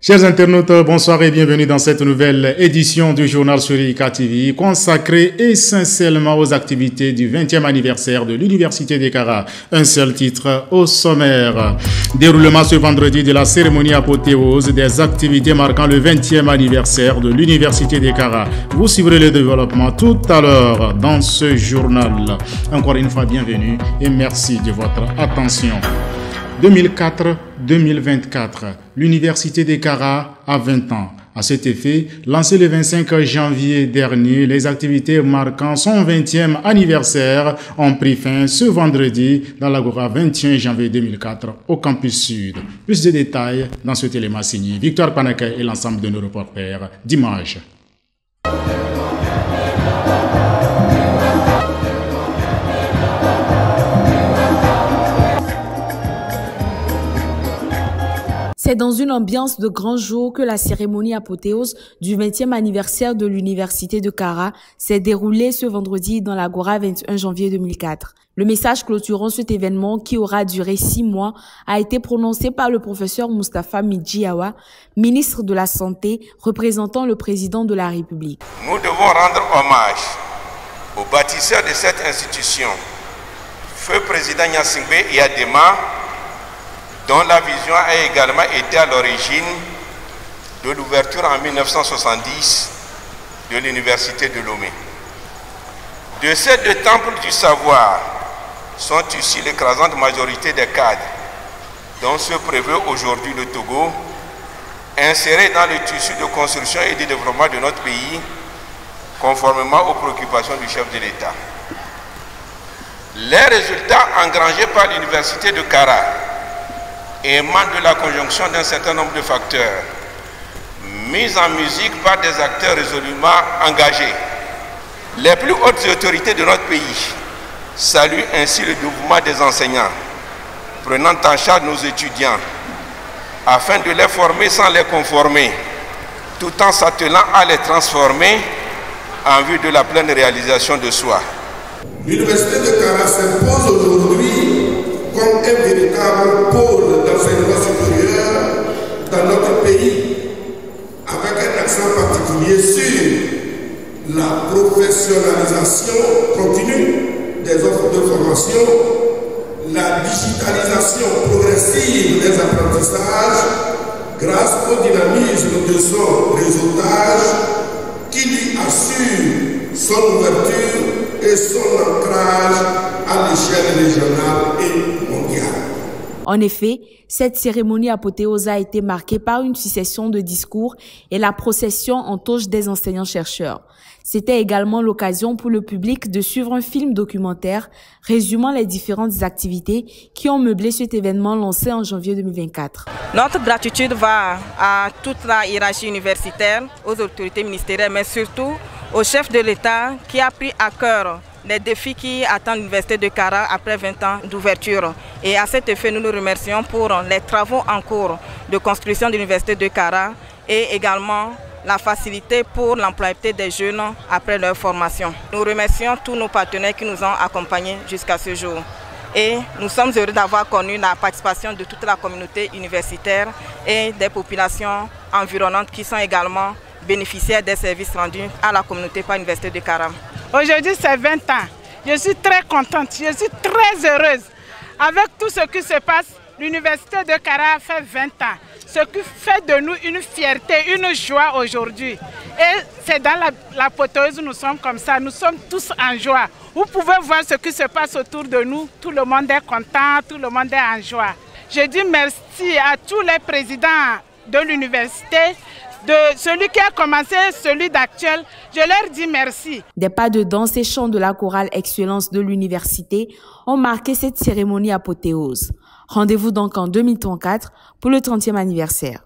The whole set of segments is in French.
Chers internautes, bonsoir et bienvenue dans cette nouvelle édition du journal sur IK TV consacrée essentiellement aux activités du 20e anniversaire de l'Université de Kara. Un seul titre au sommaire. Déroulement ce vendredi de la cérémonie apothéose des activités marquant le 20e anniversaire de l'Université de Kara. Vous suivrez le développement tout à l'heure dans ce journal. Encore une fois, bienvenue et merci de votre attention. 2004-2024, l'Université de Kara a 20 ans. À cet effet, lancé le 25 janvier dernier, les activités marquant son 20e anniversaire ont pris fin ce vendredi dans l'Agora 21 janvier 2004 au campus sud. Plus de détails dans ce téléma signé Victor Panaka et l'ensemble de nos reporters d'images. C'est dans une ambiance de grand jour que la cérémonie apothéose du 20e anniversaire de l'Université de Kara s'est déroulée ce vendredi dans l'Agora 21 janvier 2004. Le message clôturant cet événement qui aura duré 6 mois a été prononcé par le professeur Moustapha Midjiawa, ministre de la Santé, représentant le président de la République. Nous devons rendre hommage aux bâtisseurs de cette institution, feu président Gnassingbé Yadema, dont la vision a également été à l'origine de l'ouverture en 1970 de l'Université de Lomé. De ces deux temples du savoir sont issus l'écrasante majorité des cadres, dont se préveut aujourd'hui le Togo, insérés dans le tissu de construction et de développement de notre pays, conformément aux préoccupations du chef de l'État. Les résultats engrangés par l'Université de Kara émanent de la conjonction d'un certain nombre de facteurs, mis en musique par des acteurs résolument engagés. Les plus hautes autorités de notre pays saluent ainsi le dévouement des enseignants, prenant en charge nos étudiants, afin de les former sans les conformer, tout en s'attelant à les transformer en vue de la pleine réalisation de soi. L'Université de Kara s'impose aujourd'hui comme un véritable pôle d'enseignement supérieur dans notre pays, avec un accent particulier sur la professionnalisation continue des offres de formation, la digitalisation progressive des apprentissages grâce au dynamisme de son réseautage qui lui assure son ouverture et son ancrage à l'échelle régionale et mondiale. En effet, cette cérémonie apothéose a été marquée par une succession de discours et la procession en toge des enseignants-chercheurs. C'était également l'occasion pour le public de suivre un film documentaire résumant les différentes activités qui ont meublé cet événement lancé en janvier 2024. Notre gratitude va à toute la hiérarchie universitaire, aux autorités ministérielles, mais surtout au chef de l'État qui a pris à cœur les défis qui attendent l'Université de Kara après 20 ans d'ouverture. Et à cet effet, nous nous remercions pour les travaux en cours de construction de l'Université de Kara et également la facilité pour l'employabilité des jeunes après leur formation. Nous remercions tous nos partenaires qui nous ont accompagnés jusqu'à ce jour. Et nous sommes heureux d'avoir connu la participation de toute la communauté universitaire et des populations environnantes qui sont également bénéficiaires des services rendus à la communauté par l'Université de Kara. Aujourd'hui, c'est 20 ans. Je suis très contente, je suis très heureuse. Avec tout ce qui se passe, l'Université de Kara fait 20 ans. Ce qui fait de nous une fierté, une joie aujourd'hui. Et c'est dans l'apothéose où nous sommes comme ça, nous sommes tous en joie. Vous pouvez voir ce qui se passe autour de nous, tout le monde est content, tout le monde est en joie. Je dis merci à tous les présidents de l'université, de celui qui a commencé, celui d'actuel, je leur dis merci. Des pas de danse et chants de la chorale Excellence de l'université ont marqué cette cérémonie apothéose. Rendez-vous donc en 2034 pour le 30e anniversaire.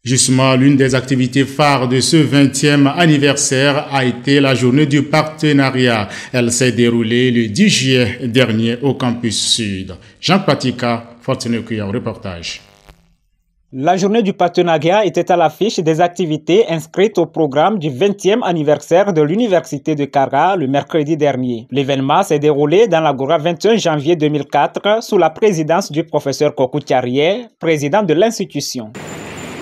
Justement, l'une des activités phares de ce 20e anniversaire a été la journée du partenariat. Elle s'est déroulée le 10 juillet dernier au campus sud. Jean Pratika, Fortuné Kuya, reportage. La journée du partenariat était à l'affiche des activités inscrites au programme du 20e anniversaire de l'Université de Kara le mercredi dernier. L'événement s'est déroulé dans l'Agora 21 janvier 2004 sous la présidence du professeur Kokou Thiarié, président de l'institution.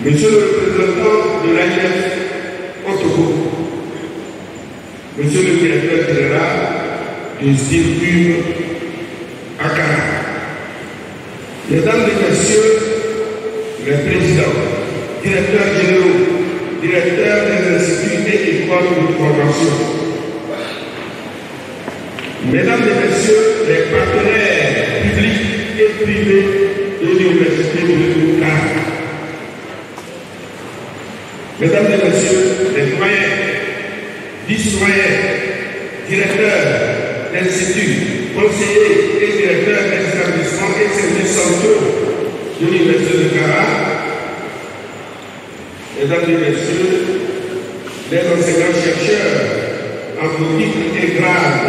Monsieur le représentant de l'AIF au Togo, Monsieur le directeur général du CIRCUM à Kara, Mesdames et Messieurs, les présidents, directeurs généraux, directeurs des instituts et écoles de formation, Mesdames et Messieurs, les partenaires publics et privés de l'Université de Kara, Mesdames et Messieurs, les doyens, vice-doyens, directeurs d'instituts, conseillers et directeurs d'établissements et services centraux de l'Université de Kara, Mesdames et Messieurs, les enseignants-chercheurs en vos titres et grades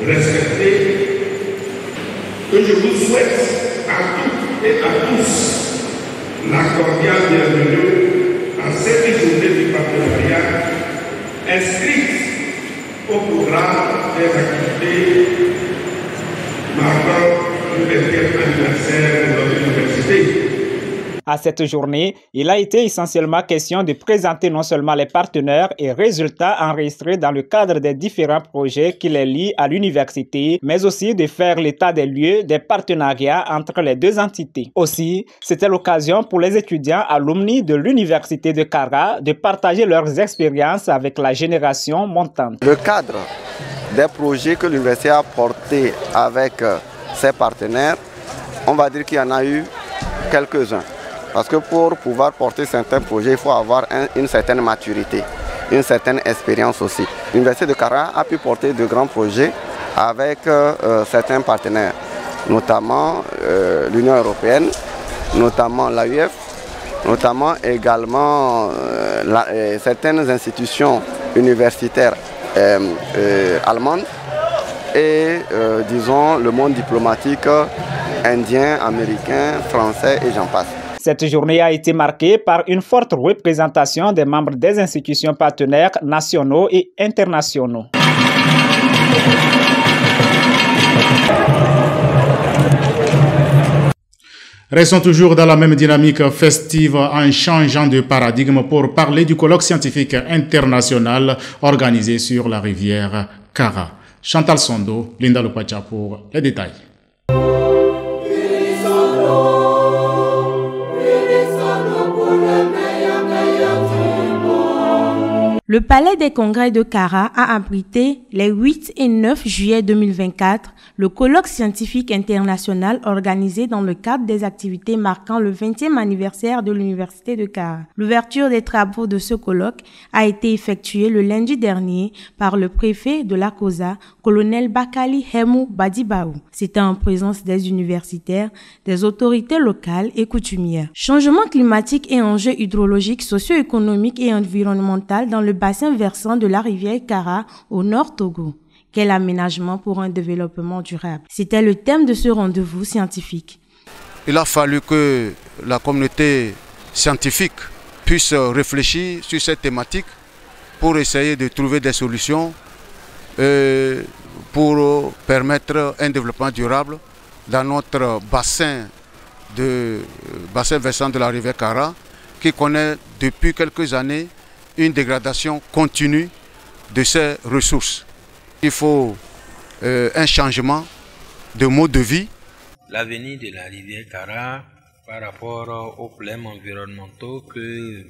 respectés, que je vous souhaite à toutes et à tous la cordiale bienvenue à cette journée du partenariat inscrite au programme des activités marquant le 20e anniversaire de notre université. À cette journée, il a été essentiellement question de présenter non seulement les partenaires et résultats enregistrés dans le cadre des différents projets qui les lient à l'université, mais aussi de faire l'état des lieux des partenariats entre les deux entités. Aussi, c'était l'occasion pour les étudiants alumni de l'université de Kara de partager leurs expériences avec la génération montante. Le cadre des projets que l'université a portés avec ses partenaires, on va dire qu'il y en a eu quelques-uns. Parce que pour pouvoir porter certains projets, il faut avoir une certaine maturité, une certaine expérience aussi. L'Université de Kara a pu porter de grands projets avec certains partenaires, notamment l'Union européenne, notamment l'AUF, notamment également certaines institutions universitaires allemandes et disons le monde diplomatique indien, américain, français et j'en passe. Cette journée a été marquée par une forte représentation des membres des institutions partenaires nationaux et internationaux. Restons toujours dans la même dynamique festive en changeant de paradigme pour parler du colloque scientifique international organisé sur la rivière Kara. Chantal Sondo, Linda Lopacha pour les détails. Le Palais des Congrès de Kara a abrité les 8 et 9 juillet 2024 le colloque scientifique international organisé dans le cadre des activités marquant le 20e anniversaire de l'Université de Kara. L'ouverture des travaux de ce colloque a été effectuée le lundi dernier par le préfet de la COSA, colonel Bakali Hemou Badibaou. C'était en présence des universitaires, des autorités locales et coutumières. Changement climatique et enjeux hydrologiques, socio-économiques et environnementaux dans le bassin versant de la rivière Kara au nord Togo. Quel aménagement pour un développement durable? C'était le thème de ce rendez-vous scientifique. Il a fallu que la communauté scientifique puisse réfléchir sur cette thématique pour essayer de trouver des solutions pour permettre un développement durable dans notre bassin versant de la rivière Kara qui connaît depuis quelques années une dégradation continue de ses ressources. Il faut un changement de mode de vie. L'avenir de la rivière Kara par rapport aux problèmes environnementaux que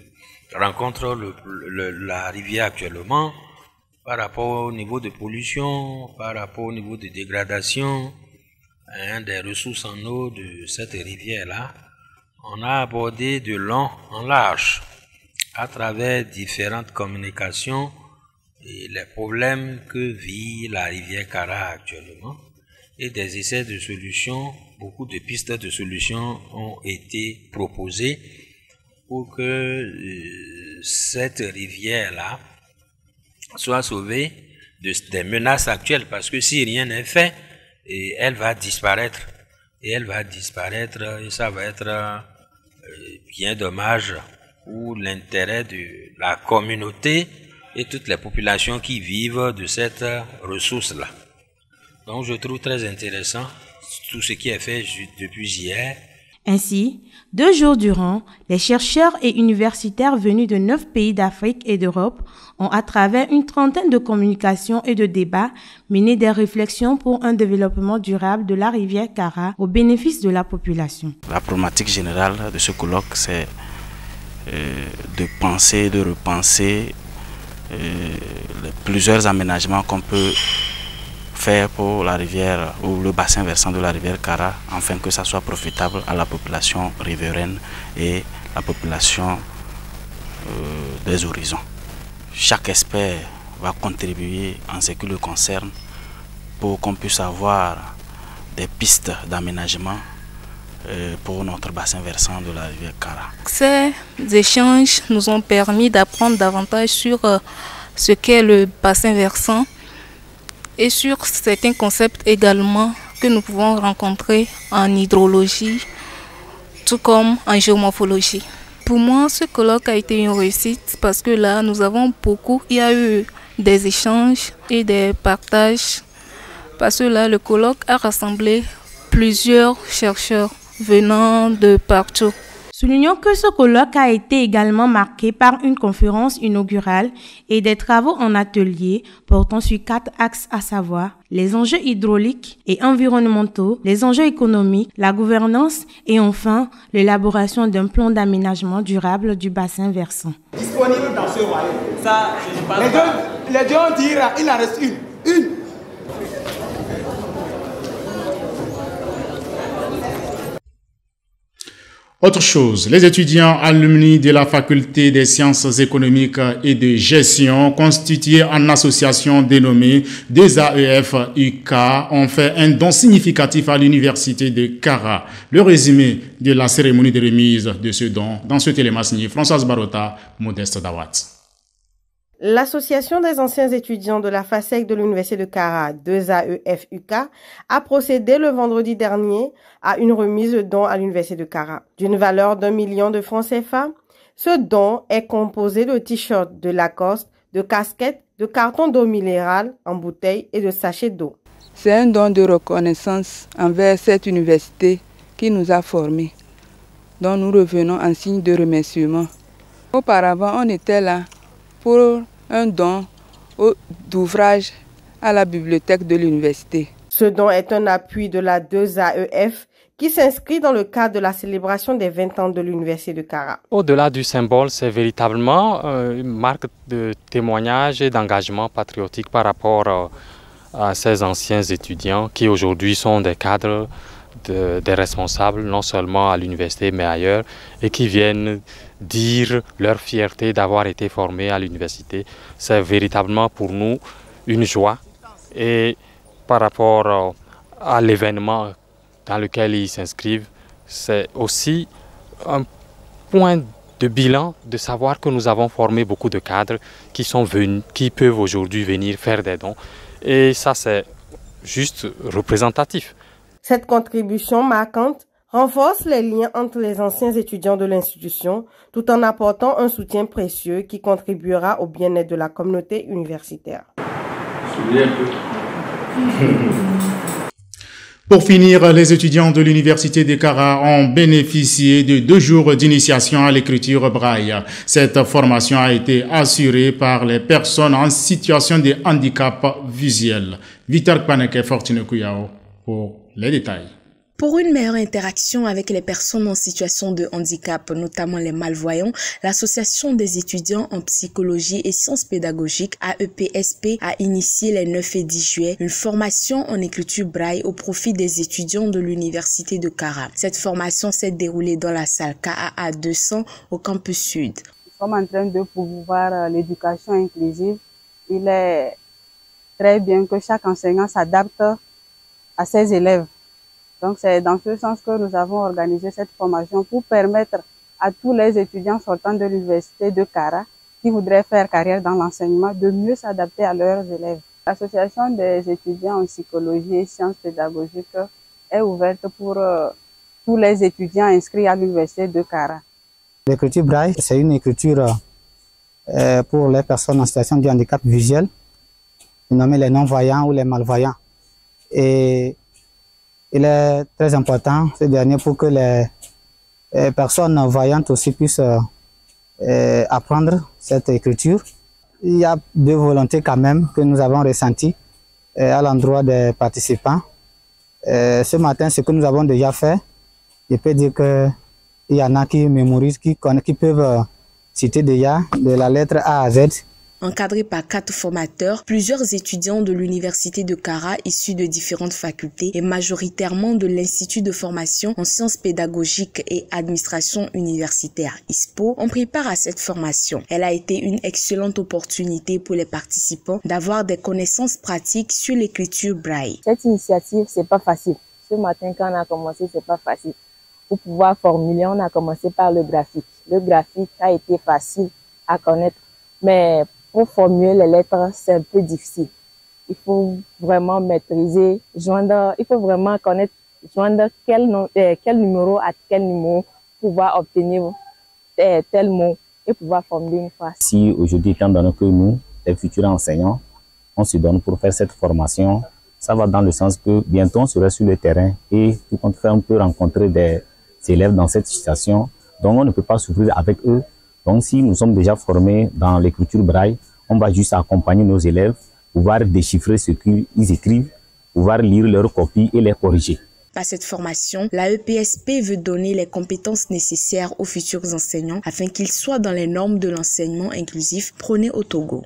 rencontre la rivière actuellement, par rapport au niveau de pollution, par rapport au niveau de dégradation des ressources en eau de cette rivière-là, on a abordé de long en large à travers différentes communications et les problèmes que vit la rivière Kara actuellement et des essais de solutions, beaucoup de pistes de solutions ont été proposées pour que cette rivière-là soit sauvée des menaces actuelles, parce que si rien n'est fait, elle va disparaître. Et elle va disparaître et ça va être bien dommage pour l'intérêt de la communauté et toutes les populations qui vivent de cette ressource-là. Donc je trouve très intéressant tout ce qui est fait depuis hier. Ainsi, 2 jours durant, les chercheurs et universitaires venus de 9 pays d'Afrique et d'Europe ont, à travers une trentaine de communications et de débats, mené des réflexions pour un développement durable de la rivière Kara au bénéfice de la population. La problématique générale de ce colloque, c'est de penser, de repenser plusieurs aménagements qu'on peut faire pour la rivière ou le bassin versant de la rivière Kara, afin que ça soit profitable à la population riveraine et la population des horizons. Chaque expert va contribuer en ce qui le concerne pour qu'on puisse avoir des pistes d'aménagement pour notre bassin versant de la rivière Kara. Ces échanges nous ont permis d'apprendre davantage sur ce qu'est le bassin versant et sur certains concepts également que nous pouvons rencontrer en hydrologie, tout comme en géomorphologie. Pour moi, ce colloque a été une réussite parce que là, il y a eu des échanges et des partages. Parce que là, le colloque a rassemblé plusieurs chercheurs venant de partout. Soulignons que ce colloque a été également marqué par une conférence inaugurale et des travaux en atelier portant sur 4 axes, à savoir les enjeux hydrauliques et environnementaux, les enjeux économiques, la gouvernance et enfin l'élaboration d'un plan d'aménagement durable du bassin versant. Disponible dans ce royaume. Ça, je pense les deux on dira, il en reste une. Autre chose, les étudiants alumni de la faculté des sciences économiques et de gestion, constitués en association dénommée 2AEF-UK, ont fait un don significatif à l'université de Kara. Le résumé de la cérémonie de remise de ce don dans ce téléma signé Françoise Barota, Modeste Dawat. L'Association des anciens étudiants de la FASEC de l'Université de Kara, 2AEF-UK, a procédé le vendredi dernier à une remise de dons à l'Université de Kara, d'une valeur d'1 million de francs CFA. Ce don est composé de t-shirts, de Lacoste, de casquettes, de cartons d'eau minérale en bouteille et de sachets d'eau. C'est un don de reconnaissance envers cette université qui nous a formés, dont nous revenons en signe de remerciement. Auparavant, on était là pour un don d'ouvrage à la bibliothèque de l'université. Ce don est un appui de la 2AEF qui s'inscrit dans le cadre de la célébration des 20 ans de l'université de Kara. Au-delà du symbole, c'est véritablement une marque de témoignage et d'engagement patriotique par rapport à ces anciens étudiants qui aujourd'hui sont des cadres, des responsables, non seulement à l'université mais ailleurs, et qui viennent dire leur fierté d'avoir été formés à l'université. C'est véritablement pour nous une joie, et par rapport à l'événement dans lequel ils s'inscrivent, c'est aussi un point de bilan de savoir que nous avons formé beaucoup de cadres qui sont venus, qui peuvent aujourd'hui venir faire des dons, et ça c'est juste représentatif. Cette contribution marquante renforce les liens entre les anciens étudiants de l'institution tout en apportant un soutien précieux qui contribuera au bien-être de la communauté universitaire. Pour finir, les étudiants de l'université de Kara ont bénéficié de 2 jours d'initiation à l'écriture braille. Cette formation a été assurée par les personnes en situation de handicap visuel. Victor Kpaneke Fortune Kouyao pour les détails. Pour une meilleure interaction avec les personnes en situation de handicap, notamment les malvoyants, l'Association des étudiants en psychologie et sciences pédagogiques AEPSP a initié les 9 et 10 juillet une formation en écriture braille au profit des étudiants de l'université de Kara. Cette formation s'est déroulée dans la salle KAA 200 au campus sud. Nous sommes en train de promouvoir l'éducation inclusive. Il est très bien que chaque enseignant s'adapte à ses élèves. Donc c'est dans ce sens que nous avons organisé cette formation pour permettre à tous les étudiants sortant de l'université de Kara qui voudraient faire carrière dans l'enseignement de mieux s'adapter à leurs élèves. L'association des étudiants en psychologie et sciences pédagogiques est ouverte pour tous les étudiants inscrits à l'université de Kara. L'écriture braille, c'est une écriture pour les personnes en situation de handicap visuel, nommées les non-voyants ou les malvoyants. Et il est très important, ce dernier, pour que les personnes voyantes aussi puissent apprendre cette écriture. Il y a deux volontés quand même que nous avons ressenties à l'endroit des participants. Ce matin, ce que nous avons déjà fait, je peux dire qu'il y en a qui mémorisent, qui peuvent citer déjà de la lettre A à Z. Encadré par 4 formateurs, plusieurs étudiants de l'Université de Kara issus de différentes facultés et majoritairement de l'Institut de formation en sciences pédagogiques et administration universitaire ISPO ont pris part à cette formation. Elle a été une excellente opportunité pour les participants d'avoir des connaissances pratiques sur l'écriture braille. Cette initiative, c'est pas facile. Ce matin, quand on a commencé, c'est pas facile. Pour pouvoir formuler, on a commencé par le graphique. Le graphique a été facile à connaître, mais pour formuler les lettres, c'est un peu difficile. Il faut vraiment maîtriser, il faut vraiment connaître, joindre quel numéro à quel numéro pour pouvoir obtenir tel mot et pouvoir formuler une phrase. Si aujourd'hui, étant donné que nous, les futurs enseignants, on se donne pour faire cette formation, ça va dans le sens que bientôt on sera sur le terrain et tout compte fait, on peut rencontrer des élèves dans cette situation, donc on ne peut pas souffrir avec eux. Donc si nous sommes déjà formés dans l'écriture braille, on va juste accompagner nos élèves, pouvoir déchiffrer ce qu'ils écrivent, pouvoir lire leurs copies et les corriger. Par cette formation, la EPSP veut donner les compétences nécessaires aux futurs enseignants afin qu'ils soient dans les normes de l'enseignement inclusif prôné au Togo.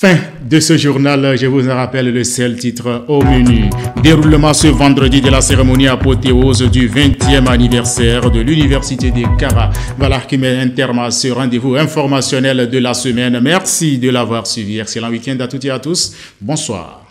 Fin de ce journal, je vous en rappelle le seul titre au menu. Déroulement ce vendredi de la cérémonie apothéose du 20e anniversaire de l'Université de Kara. Voilà qui met un terme à ce rendez-vous informationnel de la semaine. Merci de l'avoir suivi. Excellent week-end à toutes et à tous. Bonsoir.